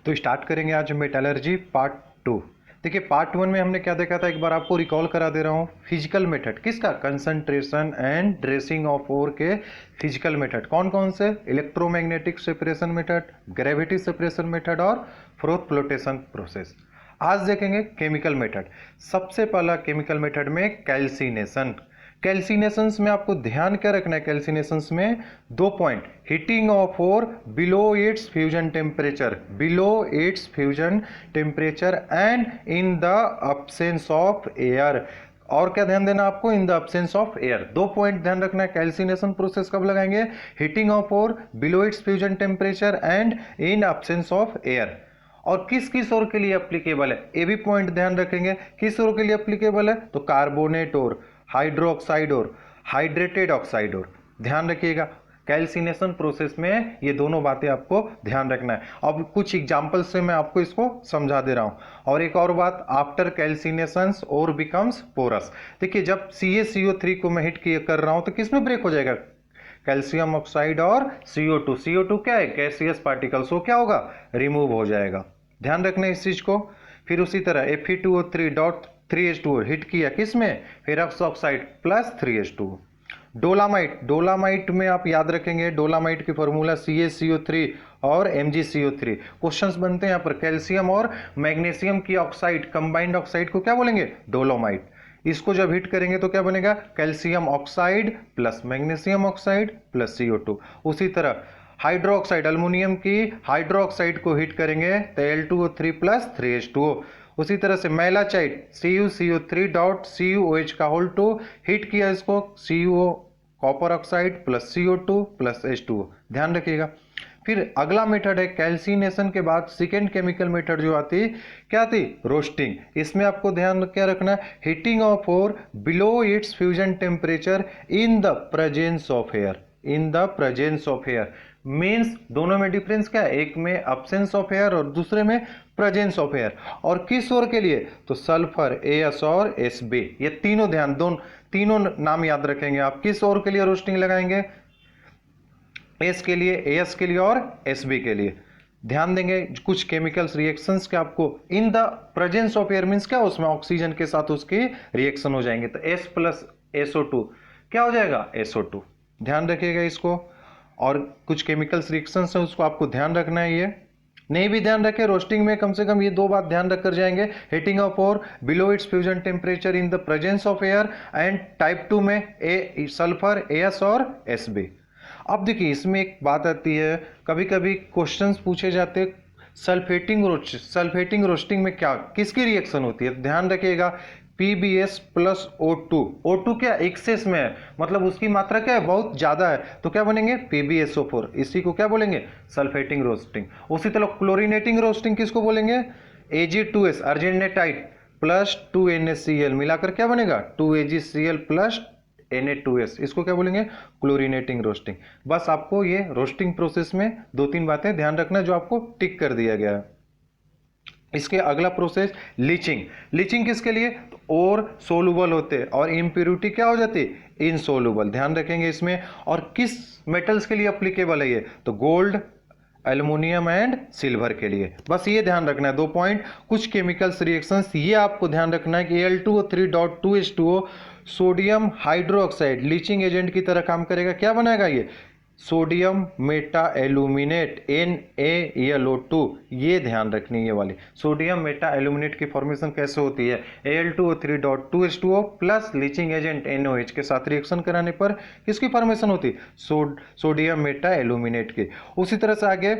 तो स्टार्ट करेंगे आज मेटलर्जी पार्ट 2। देखिए पार्ट 1 में हमने क्या देखा था, एक बार आपको रिकॉल करा दे रहा हूँ। फिजिकल मेथड किसका, concentration and dressing of ore के फिजिकल मेथड कौन कौन से, electromagnetic separation method, gravity separation method और फ्रोथ फ्लोटेशन प्रोसेस। आज देखेंगे केमिकल मेथड। सबसे पहला केमिकल मेथड में कैल्सिनेशन। कैल्सिनेशंस में आपको ध्यान क्या रखना है, कैल्सिनेशंस में 2 point, heating of ore below its fusion temperature, below its fusion temperature and in the absence of air. और क्या ध्यान देना आपको, in the absence of air. 2 point ध्यान रखना है। कैल्सिनेशन प्रोसेस कब लगाएंगे, heating of ore below its fusion temperature and in absence of air. और किस किस ओर के लिए एप्लीकेबल है, ये भी पॉइंट ध्यान रखेंगे। किस ओर के लिए एप्लीकेबल है, तो कार्बोनेट और हाइड्रोक्साइड और हाइड्रेटेड ऑक्साइड और। ध्यान रखिएगा कैल्सिनेशन प्रोसेस में ये दोनों बातें आपको ध्यान रखना है। अब कुछ एग्जांपल से मैं आपको इसको समझा दे रहा हूं। और एक और बात, आफ्टर कैल्सिनेशन और बिकम्स पोरस। देखिए जब CaCO3 को मैं हिट कर रहा हूं तो किसमें ब्रेक हो जाएगा, कैल्शियम ऑक्साइड और CO2। CO2 क्या है, गैसियस पार्टिकल, सो क्या होगा, रिमूव हो जाएगा। ध्यान रखना इस चीज को। फिर उसी तरह Fe2O3.3H2O हिट किया किसमें, ferrous oxide plus 3H2O। Dolomite, dolomite में आप याद रखेंगे डोलामाइट की फॉर्मूला CaCO3 और MgCO3। क्वेश्चंस बनते हैं यहाँ पर, कैल्शियम और मैग्नीशियम की ऑक्साइड, कंबाइंड ऑक्साइड को क्या बोलेंगे, डोलोमाइट। इसको जब हिट करेंगे तो क्या बनेगा, calcium oxide plus magnesium oxide plus CO2। उसी तरह हाइड्रोक्साइड, अल्युमिनियम की हाइड्रोक्साइड को हिट करेंगे तो Al2O3 प्लस 3H2O। उसी तरह से मैलाचाइड CuCO3.CuOH का होल 2 हिट किया इसको, CuO copper oxide plus CO2 plus H2O। ध्यान रखिएगा। फिर अगला मेथड है कैल्सिनेशन के बाद सेकेंड केमिकल मेथड जो आती, क्या आती, रोस्टिंग। इसमें आपको ध्यान क्या रखना है, heating of ore below its fusion temperature in the presence of air, in the presence of air. Means दोनों में डिफरेंस क्या है, एक में अब्सेंस ऑफ एयर और दूसरे में प्रेजेंस ऑफ एयर। और किस ओर के लिए, तो सल्फर, AS और SB, ये तीनों ध्यान, तीनों नाम याद रखेंगे आप। किस ओर के लिए रोस्टिंग लगाएंगे, S के लिए, AS के लिए और SB के लिए। ध्यान देंगे कुछ केमिकल्स रिएक्शंस के आपको in the presence of air means क्या, उसमें ऑक्सीजन के साथ उसकी रिएक्शन हो जाएंगे। तो S प्लस SO2 क्या हो जाएगा, SO2। ध्यान रखिएगा इसको। और कुछ केमिकल्स रिएक्शंस है उसको आपको ध्यान रखना है। ये नहीं भी ध्यान रखें, रोस्टिंग में कम से कम ये 2 बात ध्यान रखकर जाएंगे, heating of ore below its fusion temperature in the presence of air and type 2 में सल्फर, AS और SB। अब देखिए इसमें एक बात आती है, कभी कभी क्वेश्चंस पूछे जाते हैं सल्फेटिंग रोस्टिंग में क्या, किसकी रिएक्शन होती है। ध्यान रखिएगा PbS प्लस O2, O2 क्या एक्सेस में है, मतलब उसकी मात्रा क्या है, बहुत ज्यादा है, तो क्या बनेंगे, PbSO4। इसी को क्या बोलेंगे, सल्फेटिंग रोस्टिंग। उसी तरह क्लोरीनेटिंग रोस्टिंग किसको बोलेंगे, Ag2S अर्जेनेटाइट प्लस 2NaCl मिलाकर क्या बनेगा, 2AgCl प्लस Na2S, इसको क्या बोलेंगे, क्लोरीनेटिंग रोस्टिंग। बस आपको ये रोस्टिंग प्रोसेस में 2-3 बातें ध्यान रखना जो आपको टिक कर दिया गया है। इसके अगला प्रोसेस लीचिंग। लीचिंग किसके लिए, और सोलुबल होते और इम्प्योरिटी क्या हो जाती, इनसोलुबल। ध्यान रखेंगे इसमें। और किस मेटल्स के लिए अप्लीकेबल है ये, तो गोल्ड, एल्युमिनियम एंड सिल्वर के लिए। बस ये ध्यान रखना है 2 पॉइंट। कुछ केमिकल्स रिएक्शंस ये आपको ध्यान रखना है कि Al2O3.2H2O sodium hydroxide leaching agent की तरह काम करेगा। क्या बनाएगा ये, सोडियम मेटा एल्यूमिनेट NaAlO2। ये ध्यान रखनी है ये वाली, सोडियम मेटा एल्यूमिनेट की फॉर्मेशन कैसे होती है, Al2O3.2H2O plus leaching agent NaOH के साथ रिएक्शन कराने पर किसकी फॉर्मेशन होती, सोडियम मेटा एल्यूमिनेट की। उसी तरह से आगे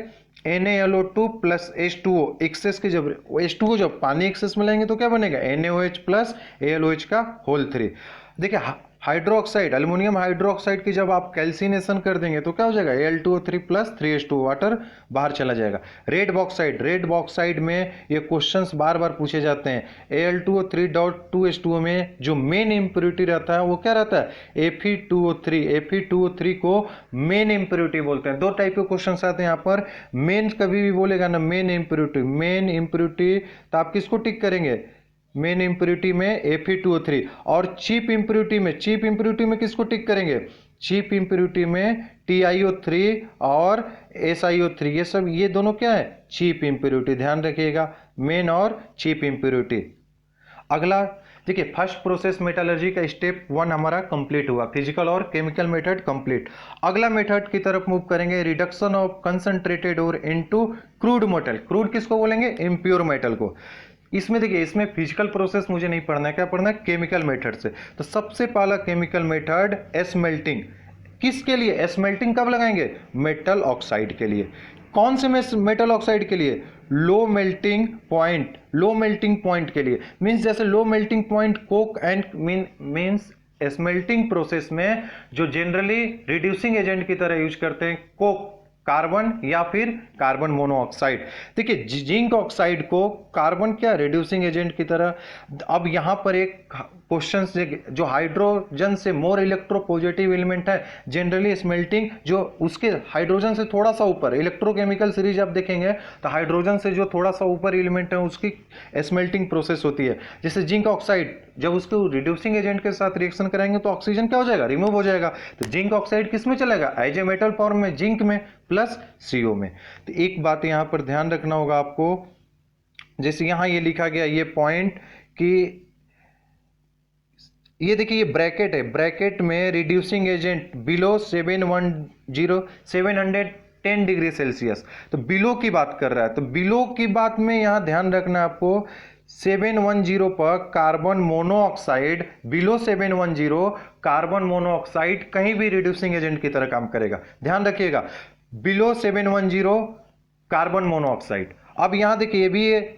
NaLO2 प्लस H2O एक्सेस की, जब H2O जब पानी एक्सेस में लाएंगे तो क्या बनेगा, NaOH प्लस AlOH का होल 3। देखिए हाइड्रोक्साइड, अल्युमिनियम हाइड्रोक्साइड की जब आप कैल्सिनेशन कर देंगे तो क्या हो जाएगा, Al2O3 प्लस 3H2O, वाटर बाहर चला जाएगा। रेड बॉक्साइड, रेड बॉक्साइड में ये क्वेश्चंस बार बार पूछे जाते हैं। Al2O3.2H2O में जो मेन इम्प्योरिटी रहता है वो क्या रहता है, Fe2O3। Fe2O3 को मेन इम्प्योरिटी बोलते हैं। 2 टाइप के क्वेश्चन आते हैं यहाँ पर। मेन कभी भी बोलेगा ना, मेन इम्प्योरिटी, तो आप किसको टिक करेंगे, मेन इंप्योरिटी में Fe2O3। और चीप इंप्योरिटी में किसको टिक करेंगे, चीप इम्प्योरिटी में TiO3 और SiO3 ये सब, ये दोनों क्या है, चीप इम्प्योरिटी, ध्यान रखिएगा, मेन और चीप इम्प्योरिटी। अगला देखिए, फर्स्ट प्रोसेस मेटलर्जी का स्टेप 1 हमारा कंप्लीट हुआ, फिजिकल और केमिकल मेथड कंप्लीट। अगला मेथड की तरफ मूव करेंगे, reduction of concentrated ore into crude metal. Crude किसको बोलेंगे, इम्प्योर मेटल को। इसमें देखिए, इसमें फिजिकल प्रोसेस मुझे नहीं पढ़ना है, क्या पढ़ना है, केमिकल मेथड से। तो सबसे पहला केमिकल मेथड स्मेल्टिंग। किसके लिए स्मेल्टिंग कब लगाएंगे, मेटल ऑक्साइड के लिए। कौन से मेटल ऑक्साइड के लिए, low melting point, low melting point के लिए। मींस जैसे low melting point Coke and means smelting process में जो जनरली रिड्यूसिंग एजेंट की तरह यूज करते हैं कोक, कार्बन या फिर कार्बन मोनोऑक्साइड। देखिए जिंक ऑक्साइड को कार्बन क्या रिड्यूसिंग एजेंट की तरह। अब यहां पर एक क्वेश्चन जो हाइड्रोजन से मोर इलेक्ट्रोपॉजिटिव एलिमेंट है, जनरली स्मेल्टिंग जो उसके हाइड्रोजन से थोड़ा सा ऊपर, इलेक्ट्रोकेमिकल सीरीज आप देखेंगे तो हाइड्रोजन से जो थोड़ा सा ऊपर एलिमेंट है उसकी स्मेल्टिंग प्रोसेस होती है। जैसे जिंक ऑक्साइड जब उसको रिड्यूसिंग एजेंट के साथ रिएक्शन कराएंगे तो ऑक्सीजन क्या हो जाएगा, रिमूव हो जाएगा। तो जिंक ऑक्साइड किस में चलेगा, एज ए मेटल फॉर्म में, जिंक में प्लस CO में। तो एक बात यहां पर ध्यान रखना होगा आपको, जैसे यहां ये लिखा गया ये पॉइंट कि ये देखिए ये ब्रैकेट है, ब्रैकेट में reducing agent below 710 degree Celsius, तो बिलो की बात कर रहा है। तो बिलो की बात में यहां ध्यान रखना आपको 710 पर carbon monoxide, below 710 carbon monoxide कहीं भी रिड्यूसिंग एजेंट की तरह काम करेगा, ध्यान रखिएगा, बिलो 710 कार्बन मोनोऑक्साइड। अब यहां देखिए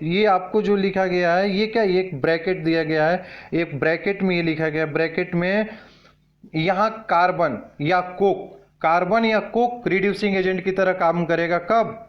ये आपको जो लिखा गया है ये क्या, एक ब्रैकेट दिया गया है, एक ब्रैकेट में ये लिखा गया, ब्रैकेट में यहां कार्बन या कोक, कार्बन या कोक रिड्यूसिंग एजेंट की तरह काम करेगा कब,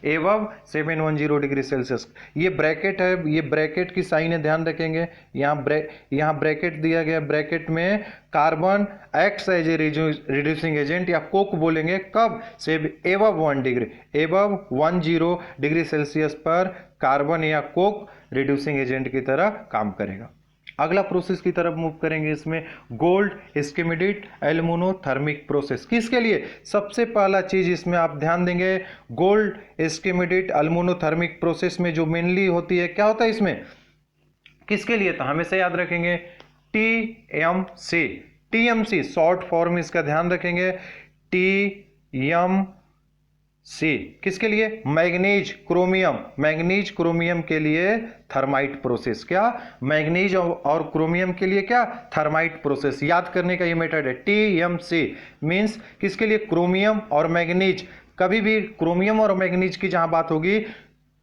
एबव 710 डिग्री सेल्सियस। ये ब्रैकेट है, ये ब्रैकेट की साइन है, ध्यान रखेंगे। यहाँ ब्रैकेट दिया गया, ब्रैकेट में carbon acts as a reducing agent या कोक बोलेंगे कब, से above 1 degree, above 10 degree Celsius पर कार्बन या कोक रिड्यूसिंग एजेंट की तरह काम करेगा। अगला प्रोसेस की तरफ मूव करेंगे, इसमें गोल्ड स्कीमेटिक एल्यूमिनोथर्मिक प्रोसेस। किसके लिए, सबसे पहला चीज इसमें आप ध्यान देंगे, गोल्ड स्कीमेटिक एल्यूमिनोथर्मिक प्रोसेस में जो मेनली होती है, क्या होता है इसमें, किसके लिए, तो हमेशा याद रखेंगे TMC, TMC शॉर्ट फॉर्म इसका ध्यान रखेंगे, TMC किसके लिए, मैग्नीज क्रोमियम, मैग्नीज क्रोमियम के लिए थर्माइट प्रोसेस। क्या, मैग्नीज और क्रोमियम के लिए क्या, थर्माइट प्रोसेस। याद करने का ये मेथड है, TMC मींस किसके लिए, क्रोमियम और मैग्नीज। कभी भी क्रोमियम और मैग्नीज की जहां बात होगी,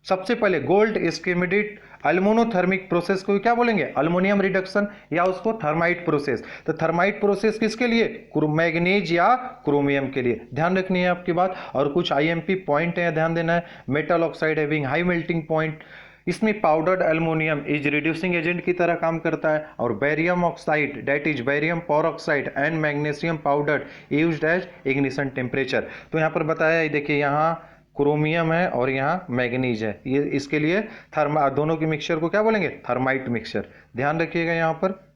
सबसे पहले गोल्ड स्कीमेटिक एल्यूमिनोथर्मिक प्रोसेस को क्या बोलेंगे, अल्युमिनियम रिडक्शन या उसको थर्माइट प्रोसेस। तो थर्माइट प्रोसेस किसके लिए, मैग्नीज या क्रोमियम के लिए। ध्यान रखनी है आपकी बात। और कुछ IMP पॉइंट है, ध्यान देना है। Metal oxide having high melting point, इसमें powdered aluminium is reducing agent की तरह काम करता है। और barium oxide that is barium peroxide and magnesium powdered used as ignition temperature. तो यहाँ पर बताया है, देखिए यहाँ क्रोमियम है और यहाँ मैग्नीज है, ये इसके लिए दोनों की मिक्सचर को क्या बोलेंगे, थर्माइट मिक्सचर। ध्यान रखिएगा। यहाँ पर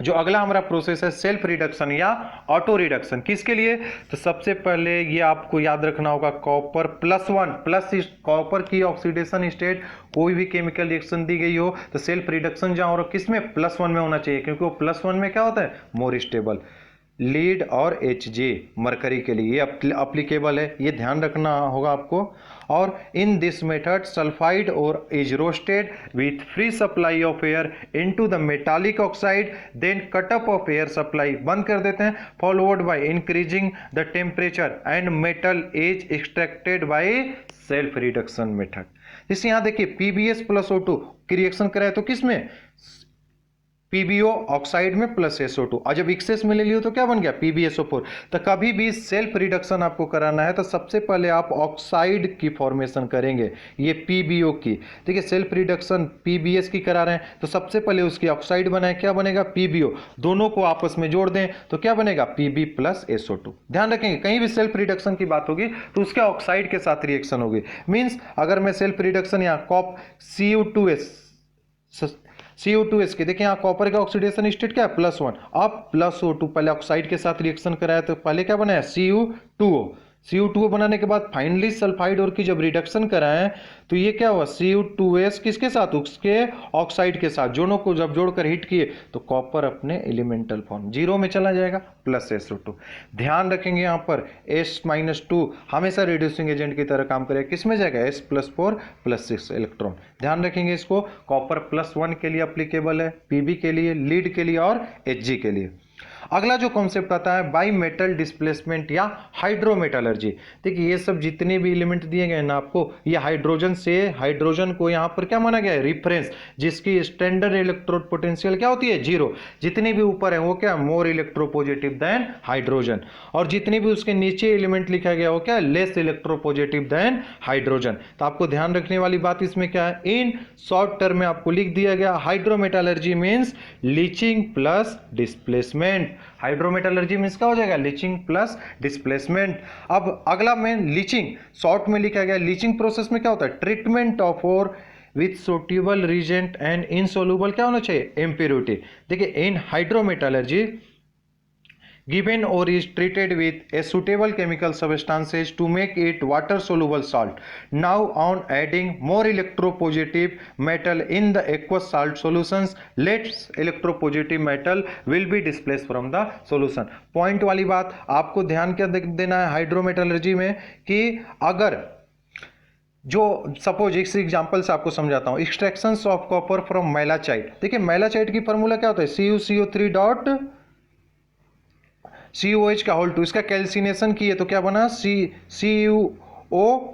जो अगला हमारा प्रोसेस है सेल्फ रिडक्शन या ऑटो रिडक्शन, किसके लिए, तो सबसे पहले ये आपको याद रखना होगा, कॉपर +1 प्लस कॉपर की ऑक्सीडेशन स्टेट कोई भी केमिकल रिएक्शन दी गई हो तो सेल्फ रिडक्शन जहां हो किसमें, +1 में होना चाहिए, क्योंकि वो +1 में क्या होता है, मोर स्टेबल। लीड और Hg मरकरी के लिए ये अप्लीकेबल है, ये ध्यान रखना होगा आपको। और in this method sulphide ore is roasted with free supply of air into the metallic oxide, then cut up of air supply बंद कर देते हैं, followed by increasing the temperature and metal is extracted by self reduction method. जैसे यहाँ देखिए PbS + O2 की reaction कराए तो किसमें, PbO ऑक्साइड में प्लस SO2, और जब एक्सेस में ले लियो तो क्या बन गया, PbSO4। तो कभी भी सेल्फ रिडक्शन आपको कराना है तो सबसे पहले आप ऑक्साइड की फॉर्मेशन करेंगे, ये PbO की। देखिए सेल्फ रिडक्शन PbS की करा रहे हैं तो सबसे पहले उसकी ऑक्साइड बनाए, क्या बनेगा, PbO। दोनों को आपस में जोड़ दें तो क्या बनेगा, Pb + SO2। ध्यान रखेंगे कहीं भी सेल्फ रिडक्शन की बात होगी तो उसके ऑक्साइड के साथ रिएक्शन होगी। मीन्स अगर मैं सेल्फ रिडक्शन यहाँ कॉप CU2S CO2H के देखिए यहाँ कॉपर का ऑक्सीडेशन स्टेट क्या है +1, अब +O2 पहले ऑक्साइड के साथ रिएक्शन कराया तो पहले क्या बनाया CU2O, CU2O बनाने के बाद फाइनली सल्फाइड और की जब रिडक्शन कराएं तो ये क्या हुआ CU2S किसके साथ उसके ऑक्साइड के साथ दोनों को जब जोड़कर हिट किए तो कॉपर अपने एलिमेंटल फॉर्म 0 में चला जाएगा +SO2। ध्यान रखेंगे यहाँ पर S-2 हमेशा रिड्यूसिंग एजेंट की तरह काम करेगा, किस में जाएगा S+4 +6 इलेक्ट्रॉन। ध्यान रखेंगे इसको, कॉपर +1 के लिए अप्लीकेबल है, Pb के लिए, लीड के लिए और Hg के लिए। अगला जो कॉन्सेप्ट आता है बाई मेटल डिस्प्लेसमेंट या हाइड्रोमेटलर्जी। देखिए ये सब जितने भी एलिमेंट दिए गए ना आपको, ये हाइड्रोजन से हाइड्रोजन को यहाँ पर क्या माना गया है रिफरेंस, जिसकी स्टैंडर्ड इलेक्ट्रोड पोटेंशियल क्या होती है 0। जितने भी ऊपर है वो क्या मोर इलेक्ट्रोपॉजिटिव देन हाइड्रोजन, और जितने भी उसके नीचे एलिमेंट लिखा गया वो क्या लेस इलेक्ट्रोपॉजिटिव देन हाइड्रोजन। तो आपको ध्यान रखने वाली बात इसमें क्या है, इन शॉर्ट टर्म में आपको लिख दिया गया hydrometallurgy means leaching plus displacement. Hydrometallurgy means क्या हो जाएगा लीचिंग प्लस डिस्प्लेसमेंट। अब अगला में लीचिंग शॉर्ट में लिखा गया, लीचिंग प्रोसेस में क्या होता है treatment of ore with suitable reagent and insoluble क्या होना चाहिए इम्प्योरिटी। देखिए in hydrometallurgy given or is treated with a suitable chemical substances to make it water soluble salt. Now on adding more electropositive metal in the aqueous salt solutions, less electropositive metal will be displaced from the solution. Point वाली बात आपको ध्यान क्या देना है hydrometallurgy में कि अगर जो सपोज एक एग्जांपल से आपको समझाता हूं, एक्सट्रैक्शंस ऑफ कॉपर फ्रॉम मैलाचाइट। देखिए मैलाचाइट की फॉर्मूला क्या होता है CuCO3 COH का होल 2, इसका कैल्सिनेशन किए तो क्या बना CuO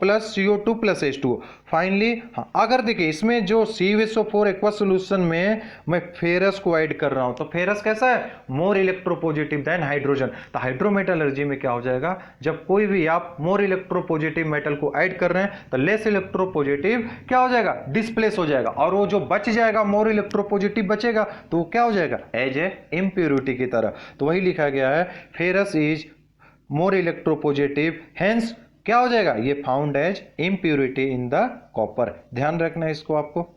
plus CO2 plus H2O। Finally हाँ, अगर देखिए इसमें जो CuSO4 एक्वा सोल्यूशन में मैं फेरस को ऐड कर रहा हूं तो फेरस कैसा है मोर इलेक्ट्रोपॉजिटिव देन हाइड्रोजन। तो हाइड्रोमेटलर्जी में क्या हो जाएगा, जब कोई भी आप मोर इलेक्ट्रोपॉजिटिव मेटल को ऐड कर रहे हैं तो लेस इलेक्ट्रोपॉजिटिव क्या हो जाएगा डिस्प्लेस हो जाएगा, और वो जो बच जाएगा मोर इलेक्ट्रोपॉजिटिव बचेगा तो वो क्या हो जाएगा एज ए इम्प्योरिटी की तरह। तो वही लिखा गया है ferrous is more electropositive hence क्या हो जाएगा ये found as impurity in the copper. ध्यान रखना है इसको आपको।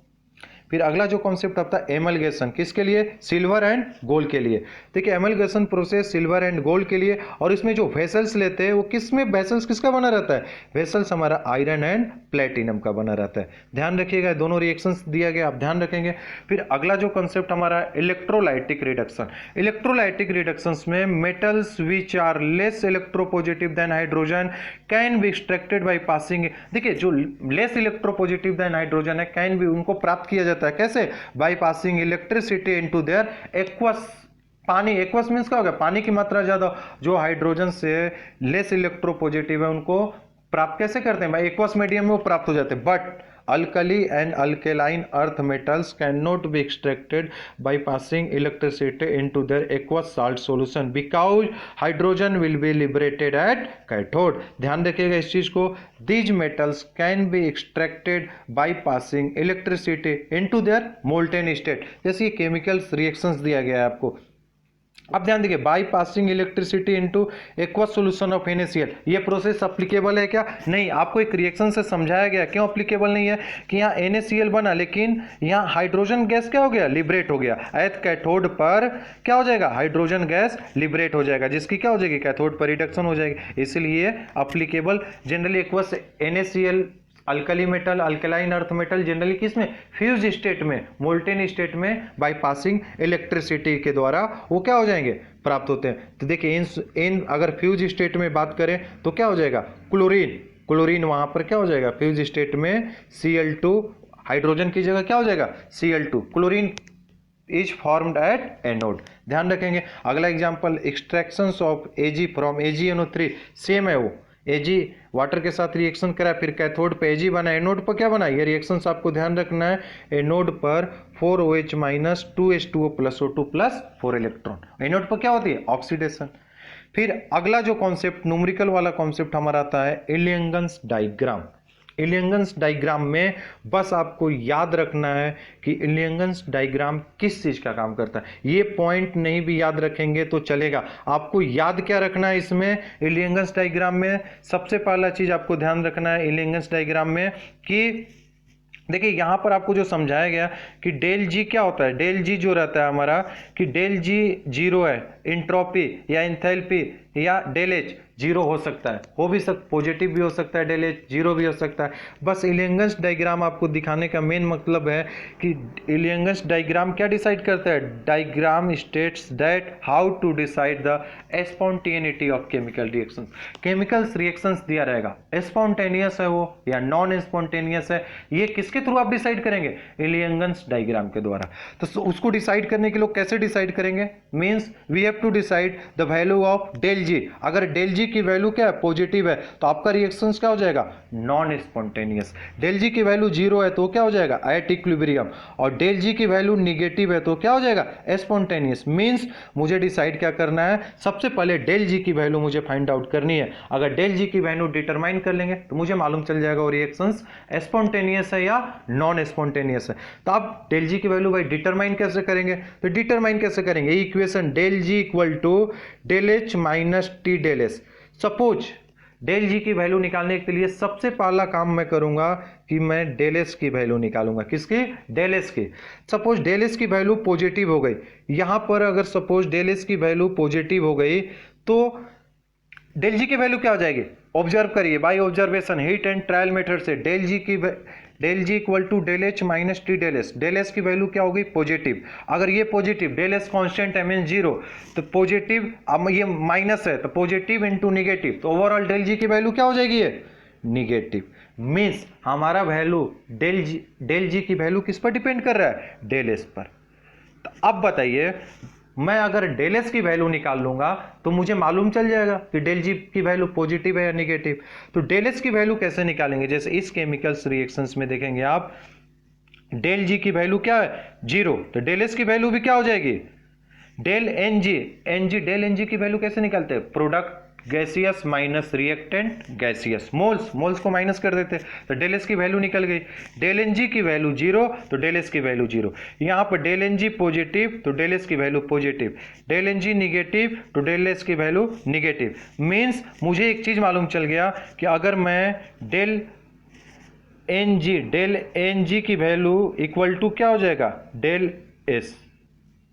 फिर अगला जो कॉन्सेप्ट आता है एमलगेशन, किसके लिए सिल्वर एंड गोल्ड के लिए। देखिए एमलगेशन प्रोसेस सिल्वर एंड गोल्ड के लिए, और इसमें जो वेसल्स लेते हैं वो किसमें वेसल्स किसका बना रहता है वेसल्स हमारा आयरन एंड प्लेटिनम का बना रहता है। ध्यान रखिएगा दोनों रिएक्शंस दिया गया आप ध्यान रखेंगे। फिर अगला जो कॉन्सेप्ट हमारा इलेक्ट्रोलाइटिक रिडक्शन। इलेक्ट्रोलाइटिक रिडक्शंस में metals which are less electropositive than hydrogen can be extracted by passing. देखिए जो लेस इलेक्ट्रोपॉजिटिव देन हाइड्रोजन है कैन बी उनको प्राप्त किया जाता है कैसे by passing electricity into their aqueous पानी। एक्वस मींस क्या होगा पानी की मात्रा ज्यादा, जो हाइड्रोजन से लेस इलेक्ट्रोपॉजिटिव है उनको प्राप्त कैसे करते हैं भाई एक्वस मीडियम में वो प्राप्त हो जाते हैं। But alkali and alkaline earth metals can not be extracted by passing electricity into their aqueous salt solution because hydrogen will be liberated at cathode. ध्यान रखिएगा इस चीज को, these metals can be extracted by passing electricity into there molten state. जैसे ये chemicals reactions दिया गया है आपको। अब ध्यान देखिए by passing electricity into aqueous solution of NaCl, ये प्रोसेस अप्लीकेबल है क्या नहीं, आपको एक रिएक्शन से समझाया गया क्यों अप्लीकेबल नहीं है कि यहाँ NaCl बना लेकिन यहाँ हाइड्रोजन गैस क्या हो गया लिबरेट हो गया। एट कैथोड पर क्या हो जाएगा हाइड्रोजन गैस लिबरेट हो जाएगा जिसकी क्या हो जाएगी कैथोड पर रिडक्शन हो जाएगी, इसलिए applicable generally aqueous NaCl alkali metal alkaline earth metal generally किसमें फ्यूज स्टेट में मोल्टेन स्टेट में बाय पासिंग इलेक्ट्रिसिटी के द्वारा वो क्या हो जाएंगे प्राप्त होते हैं। तो देखिए इन अगर फ्यूज स्टेट में बात करें तो क्या हो जाएगा क्लोरीन वहां पर क्या हो जाएगा फ्यूज स्टेट में Cl2 हाइड्रोजन की जगह क्या हो जाएगा Cl2 chlorine is formed at anode. ध्यान रखेंगे। अगला example extractions of Ag from AgNO3 same है वो Ag वाटर के साथ रिएक्शन करा फिर कैथोड पे Ag बना, एनोड पर क्या बना, ये रिएक्शंस आपको ध्यान रखना है। एनोड पर 4OH minus 2H2O plus O2 plus 4 electron. Anode पर क्या होती है ऑक्सीडेशन। फिर अगला जो कॉन्सेप्ट न्यूमेरिकल वाला कॉन्सेप्ट हमारा आता है इलियंगन्स डायग्राम। इलियंगन्स डायग्राम में बस आपको याद रखना है कि इलियंगन्स डायग्राम किस चीज का काम करता है। ये पॉइंट नहीं भी याद रखेंगे तो चलेगा, आपको याद क्या रखना है इसमें इलियंगन्स डायग्राम में। सबसे पहला चीज आपको ध्यान रखना है इलियंगन्स डायग्राम में कि देखिए यहाँ पर आपको जो समझाया गया कि डेल जी क्या होता है, डेल जी जो रहता है हमारा कि डेल जी जीरो है, इंट्रोपी या इंथैल्पी या डेल एच जीरो हो सकता है, हो भी पॉजिटिव भी हो सकता है, डेल एच जीरो भी हो सकता है। बस इलियंगस डायग्राम आपको दिखाने का मेन मतलब है कि इलियंगस डायग्राम क्या डिसाइड करता है, diagram states that how to decide the spontaneity of chemical reactions. Chemicals reactions दिया रहेगा, स्पॉन्टेनियस है वो या नॉन स्पॉन्टेनियस है, ये किसके थ्रू आप डिसाइड करेंगे, इलियंगस डायग्राम के द्वारा। तो उसको डिसाइड करने के लोग कैसे डिसाइड करेंगे, means we have to decide the value of del G. अगर डेल जी की वैल्यू क्या है, पॉजिटिव है, तो आपका रिएक्शंस क्या हो जाएगा, नॉन स्पॉन्टेनियस। डेल जी की वैल्यू जीरो है तो क्या हो जाएगा, एट इक्विलिब्रियम। और डेल जी की वैल्यू निगेटिव है तो क्या हो जाएगा, स्पॉन्टेनियस। मींस मुझे डिसाइड क्या करना है, सबसे पहले डेल जी की वैल्यू मुझे फाइंड आउट करनी है। अगर डेल जी की वैल्यू डिटरमाइन कर लेंगे तो मुझे मालूम चल जाएगा वो रिएक्शंस स्पॉन्टेनियस है या नॉन स्पॉन्टेनियस है। तो आप डेल जी की वैल्यू भाई डिटरमाइन कैसे करेंगे, तो डिटरमाइन कैसे करेंगे, equation del G equal to del H minus T del S. Suppose del G की वैल्यू निकालने के लिए सबसे पहला काम मैं करूंगा कि मैं डेल एस की वैल्यू निकालूंगा, किसकी, डेल एस की। सपोज डेल एस की वैल्यू पॉजिटिव हो गई, यहां पर अगर सपोज डेल एस की वैल्यू पॉजिटिव हो गई तो डेल जी की वैल्यू क्या हो जाएगी, ऑब्जर्व करिए by observation heat and trial method से del G equal to del H minus T del S. Del S की वैल्यू क्या होगी, पॉजिटिव। अगर ये पॉजिटिव, डेल एस कॉन्स्टेंट है मीन जीरो, तो पॉजिटिव, अब ये माइनस है तो पॉजिटिव इंटू निगेटिव, तो ओवरऑल डेल जी की वैल्यू क्या हो जाएगी, ये निगेटिव। मीन्स हमारा वैल्यू डेल जी की वैल्यू किस पर डिपेंड कर रहा है, डेल एस पर। तो अब बताइए मैं अगर डेल एस की वैल्यू निकाल लूंगा तो मुझे मालूम चल जाएगा कि डेल जी की वैल्यू पॉजिटिव है या निगेटिव। तो डेल एस की वैल्यू कैसे निकालेंगे, जैसे इस केमिकल्स रिएक्शंस में देखेंगे आप, डेल जी की वैल्यू क्या है, जीरो, तो डेल एस की वैल्यू भी क्या हो जाएगी, del N G. Del N G की वैल्यू कैसे निकालते हैं, product gaseous minus reactant gaseous, moles को माइनस कर देते, तो डेल एस की वैल्यू निकल गई। डेल एन जी की वैल्यू जीरो तो डेल एस की वैल्यू जीरो। यहां पर डेल एन जी पॉजिटिव तो डेल एस की value positive, del N G negative तो डेल एस की वैल्यू निगेटिव। मीन्स मुझे एक चीज मालूम चल गया कि अगर मैं डेल एन जी की वैल्यू इक्वल टू क्या हो जाएगा, डेल एस,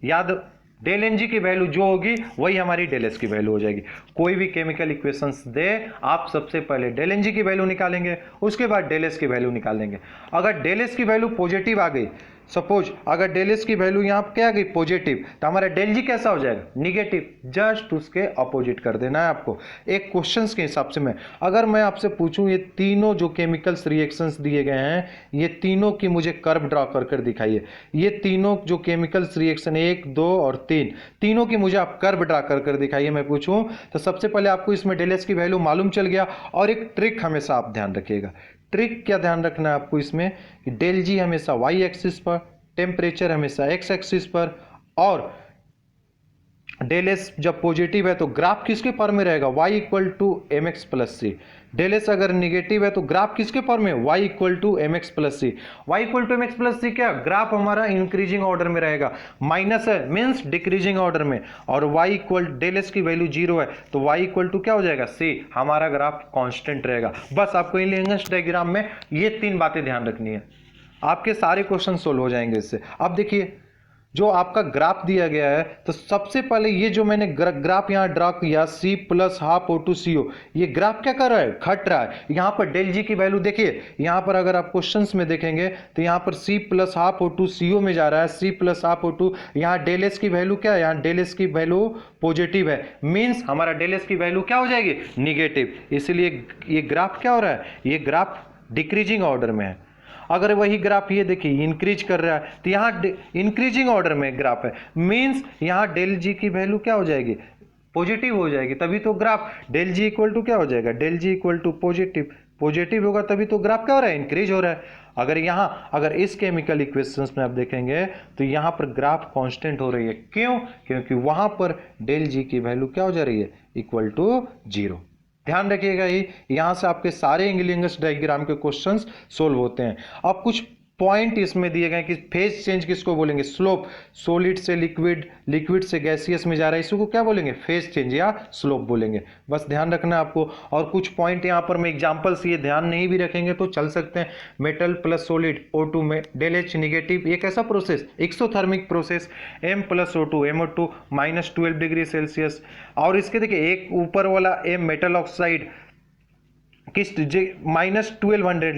याद, डेल एन जी की वैल्यू जो होगी वही हमारी डेल एस की वैल्यू हो जाएगी। कोई भी केमिकल इक्वेशंस दे, आप सबसे पहले डेल एन जी की वैल्यू निकालेंगे, उसके बाद डेल एस की वैल्यू निकालेंगे। अगर डेल एस की वैल्यू पॉजिटिव आ गई, सपोज अगर डेल एस की वैल्यू यहां क्या आ गई, पॉजिटिव, तो हमारा डेल जी कैसा हो जाएगा, निगेटिव। जस्ट उसके अपोजिट कर देना है आपको। एक क्वेश्चंस के हिसाब से अगर मैं आपसे पूछूं ये तीनों जो केमिकल्स रिएक्शंस दिए गए हैं, ये तीनों की मुझे कर्व ड्रॉ कर दिखाइए। ये तीनों जो केमिकल्स रिएक्शन 1, 2 और 3, तीनों की मुझे आप कर्व ड्रॉ कर दिखाइए। मैं पूछूं तो सबसे पहले आपको इसमें डेल एस की वैल्यू मालूम चल गया। और एक ट्रिक हमेशा आप ध्यान रखिएगा, ट्रिक क्या ध्यान रखना है आपको इसमें कि डेल जी हमेशा वाई एक्सिस पर, टेम्परेचर हमेशा एक्स एक्सिस पर, और डेल एस जब पॉजिटिव है तो ग्राफ किसके फॉर्म में रहेगा, y equal to M X plus C. Del S अगर निगेटिव है तो ग्राफ किसके फॉर्म में, y equal to M X plus C. Y equal to M X plus C क्या, ग्राफ हमारा इंक्रीजिंग ऑर्डर में रहेगा, माइनस है मीन्स डिक्रीजिंग ऑर्डर में, और y इक्वल, डेल एस की वैल्यू जीरो है तो y इक्वल टू क्या हो जाएगा, c, हमारा ग्राफ कांस्टेंट रहेगा। बस आपको इलियंगस डायग्राम में ये तीन बातें ध्यान रखनी है, आपके सारे क्वेश्चन सोल्व हो जाएंगे इससे। अब देखिए जो आपका ग्राफ दिया गया है, तो सबसे पहले ये जो मैंने ग्राफ यहां ड्रा किया, C प्लस हाफ O2CO, ये ग्राफ क्या कर रहा है, घट रहा है। यहां पर डेल जी की वैल्यू देखिए, यहां पर अगर आप क्वेश्चंस में देखेंगे तो यहां पर C प्लस हाफ O2CO में जा रहा है, C प्लस हाफ O2। यहां डेल एस की वैल्यू क्या है, यहां डेल एस की वैल्यू पॉजिटिव है, मीन्स हमारा डेल एस की वैल्यू क्या हो जाएगी, निगेटिव। इसलिए ये ग्राफ क्या हो रहा है, ये ग्राफ डिक्रीजिंग ऑर्डर में है। अगर वही ग्राफ ये देखिए इंक्रीज कर रहा है तो यहाँ इंक्रीजिंग ऑर्डर में ग्राफ है, मींस यहाँ डेल जी की वैल्यू क्या हो जाएगी, पॉजिटिव हो जाएगी, तभी तो graph del G equal to क्या हो जाएगा, del G equal to positive होगा, तभी तो ग्राफ क्या हो रहा है, इंक्रीज हो रहा है। अगर इस केमिकल इक्वेशंस में आप देखेंगे तो यहाँ पर ग्राफ कांस्टेंट हो रही है, क्यों, क्योंकि वहां पर डेल जी की वैल्यू क्या हो जा रही है, इक्वल टू जीरो। ध्यान रखिएगा ही, यहां से आपके सारे इलियंगस डायग्राम के क्वेश्चंस सोल्व होते हैं। अब कुछ पॉइंट इसमें दिए गए कि फेज चेंज किसको बोलेंगे, स्लोप, सॉलिड से लिक्विड, लिक्विड से गैसियस में जा रहा है, इसको क्या बोलेंगे, फेज चेंज या स्लोप बोलेंगे। बस ध्यान रखना है आपको। और कुछ पॉइंट यहाँ पर मैं एग्जांपल्स ये ध्यान नहीं भी रखेंगे तो चल सकते हैं। मेटल प्लस सॉलिड O2 में डेल H निगेटिव, ये कैसा process, exothermic process, M plus O2 MO2 -12 degree Celsius. और इसके देखिए एक ऊपर वाला M मेटल ऑक्साइड किस -1200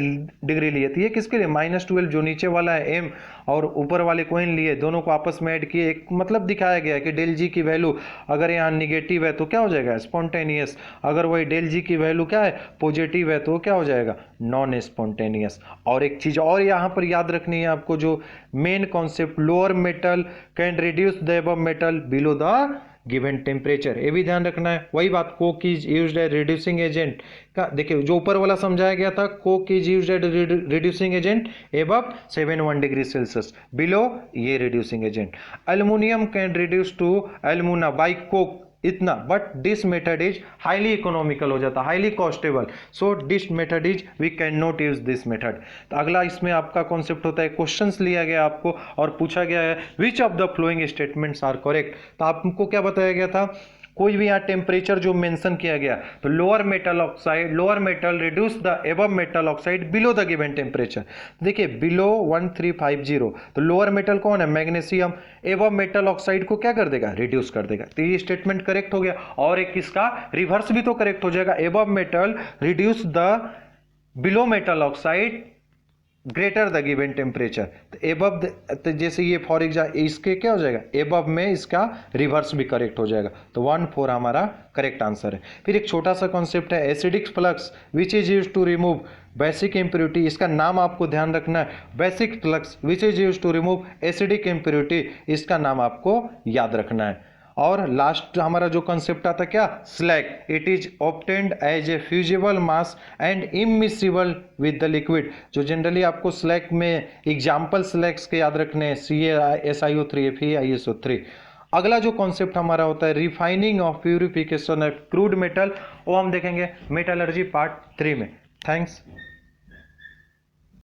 डिग्री लिए, तो ये किसके लिए, -12 जो नीचे वाला है M और ऊपर वाले कोइन लिए, दोनों को आपस में ऐड किए, एक मतलब दिखाया गया है कि डेल जी की वैल्यू अगर यहाँ निगेटिव है तो क्या हो जाएगा, स्पॉन्टेनियस, अगर वही डेल जी की वैल्यू क्या है, पॉजिटिव है तो क्या हो जाएगा, नॉन स्पॉन्टेनियस। और एक चीज और यहाँ पर याद रखनी है आपको, जो main concept, lower metal can reduce the above metal below the given temperature, ये भी ध्यान रखना है। वही बात, coke is used as reducing agent का, देखिए जो ऊपर वाला समझाया गया था, coke is used as reducing agent above 71 degree Celsius, below ये reducing agent. Aluminium can reduce to alumina by coke इतना, but this method is highly economical हो जाता, highly constable, so this method is we can not use this method. तो अगला इसमें आपका concept होता है, क्वेश्चंस लिया गया आपको और पूछा गया है which of the following statements are correct. तो आपको क्या बताया गया था, कोई भी यहाँ टेम्परेचर जो मेंशन किया गया, तो lower metal oxide, lower metal reduce the above metal oxide below the given temperature. देखिए बिलो 1350, तो लोअर मेटल कौन है, मैग्नीशियम, एबव मेटल ऑक्साइड को क्या कर देगा, रिड्यूस कर देगा। तो ये स्टेटमेंट करेक्ट हो गया। और एक इसका रिवर्स भी तो करेक्ट हो जाएगा, above metal reduce the below metal oxide greater the given temperature. तो एबव, तो जैसे ये फॉर एग्जाम्पल इसके क्या हो जाएगा, एबव में इसका रिवर्स भी करेक्ट हो जाएगा। तो 1-4 हमारा करेक्ट आंसर है। फिर एक छोटा सा कॉन्सेप्ट है, acidic flux which is use to remove basic impurity, इसका नाम आपको ध्यान रखना है, basic flux which is use to remove acidic impurity, इसका नाम आपको याद रखना है। और लास्ट हमारा जो कंसेप्ट आता क्या, slag, it is obtained as a fusible mass and immiscible with the liquid. जो जनरली आपको स्लैग में एग्जाम्पल स्लैग्स के याद रखने हैं, CaSiO3 FeISO3। अगला जो कॉन्सेप्ट हमारा होता है, refining of purification of crude metal, वो हम देखेंगे मेटलर्जी पार्ट 3 में। थैंक्स।